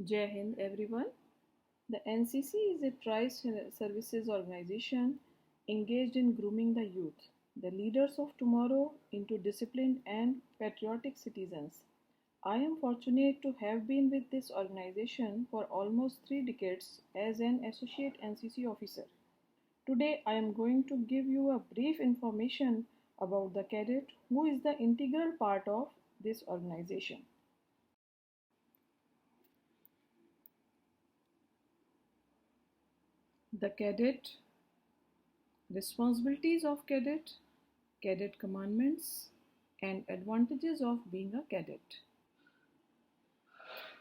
Jai Hind everyone. The NCC is a tri-services organization engaged in grooming the youth, the leaders of tomorrow, into disciplined and patriotic citizens. I am fortunate to have been with this organization for almost 3 decades as an associate NCC officer. Today I am going to give you a brief information about the cadet who is the integral part of this organization. The cadet responsibilities of cadet, cadet commandments, and advantages of being a cadet.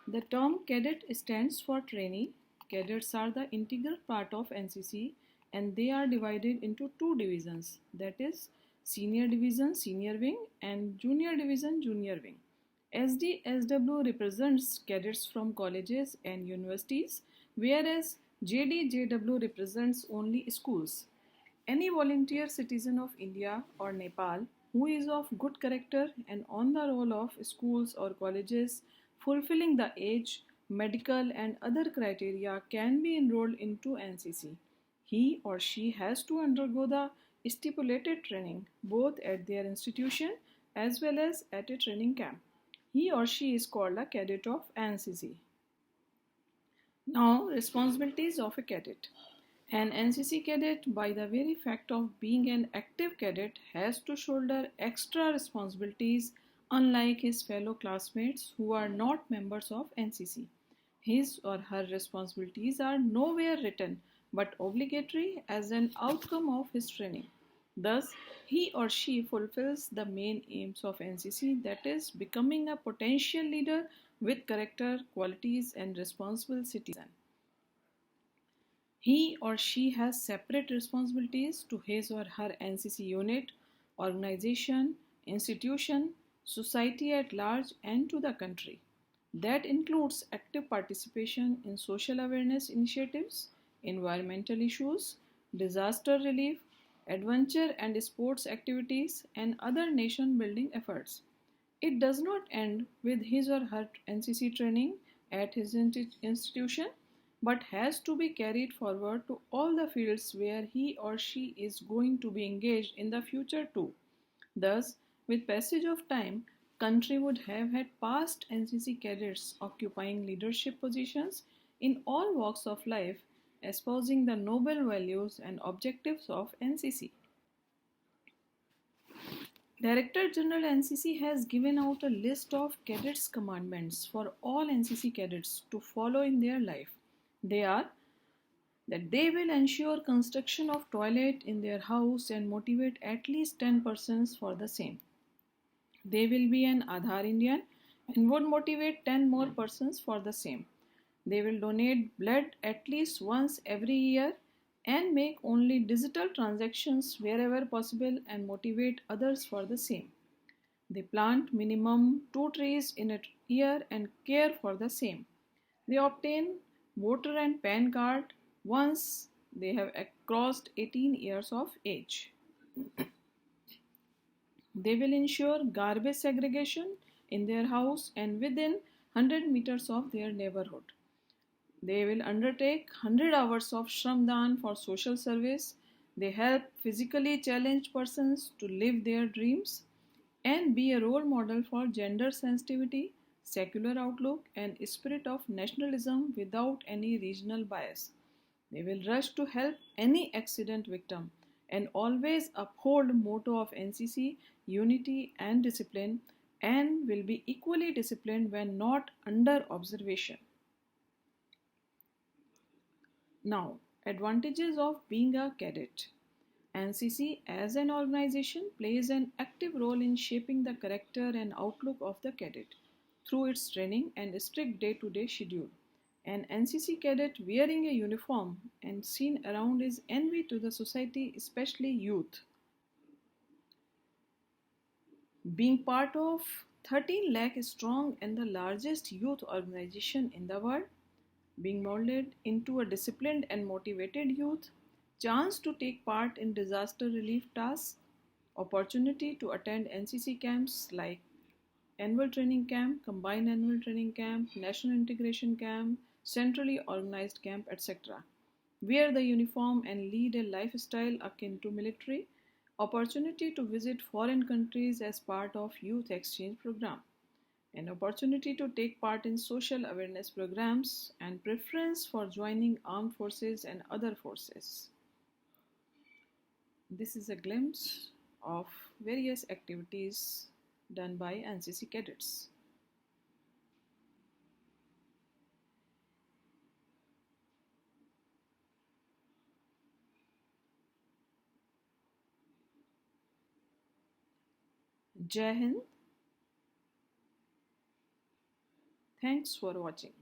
The term cadet stands for trainee. Cadets are the integral part of NCC and they are divided into two divisions, that is senior division senior wing and junior division junior wing. SDSW represents cadets from colleges and universities, whereas JDJW represents only schools. Any volunteer citizen of India or Nepal who is of good character and on the roll of schools or colleges fulfilling the age, medical, and other criteria can be enrolled into NCC. He or she has to undergo the stipulated training both at their institution as well as at a training camp. He or she is called a cadet of NCC. Now, responsibilities of a cadet. An NCC cadet, by the very fact of being an active cadet, has to shoulder extra responsibilities unlike his fellow classmates who are not members of NCC. His or her responsibilities are nowhere written but obligatory as an outcome of his training. Thus, he or she fulfills the main aims of NCC, that is, becoming a potential leader with character, qualities, and responsible citizen. He or she has separate responsibilities to his or her NCC unit, organization, institution, society at large, and to the country. That includes active participation in social awareness initiatives, environmental issues, disaster relief, adventure and sports activities, and other nation building efforts. It does not end with his or her NCC training at his institution but has to be carried forward to all the fields where he or she is going to be engaged in the future too. Thus, with passage of time, country would have had past NCC cadets occupying leadership positions in all walks of life, espousing the noble values and objectives of NCC. Director General NCC has given out a list of cadets commandments for all NCC cadets to follow in their life. They are that they will ensure construction of toilet in their house and motivate at least 10 persons for the same. They will be an Aadhaar Indian and would motivate 10 more persons for the same. They will donate blood at least once every year and make only digital transactions wherever possible and motivate others for the same. They plant minimum 2 trees in a year and care for the same. They obtain voter and PAN card once they have crossed 18 years of age. They will ensure garbage segregation in their house and within 100 meters of their neighborhood. They will undertake 100 hours of Shramdan for social service. They help physically challenged persons to live their dreams and be a role model for gender sensitivity, secular outlook, and spirit of nationalism without any regional bias. They will rush to help any accident victim and always uphold motto of NCC unity and discipline and will be equally disciplined when not under observation. Now, advantages of being a cadet. NCC as an organization plays an active role in shaping the character and outlook of the cadet through its training and strict day to day schedule. An NCC cadet wearing a uniform and seen around is envy to the society, especially youth. Being part of 13 lakh strong and the largest youth organization in the world, being molded into a disciplined and motivated youth, chance to take part in disaster relief tasks, opportunity to attend NCC camps like annual training camp, combined annual training camp, national integration camp, centrally organized camp, etc. Wear the uniform and lead a lifestyle akin to military, opportunity to visit foreign countries as part of youth exchange program, an opportunity to take part in social awareness programs, and preference for joining armed forces and other forces. This is a glimpse of various activities done by NCC cadets. Jai Hind. Thanks for watching.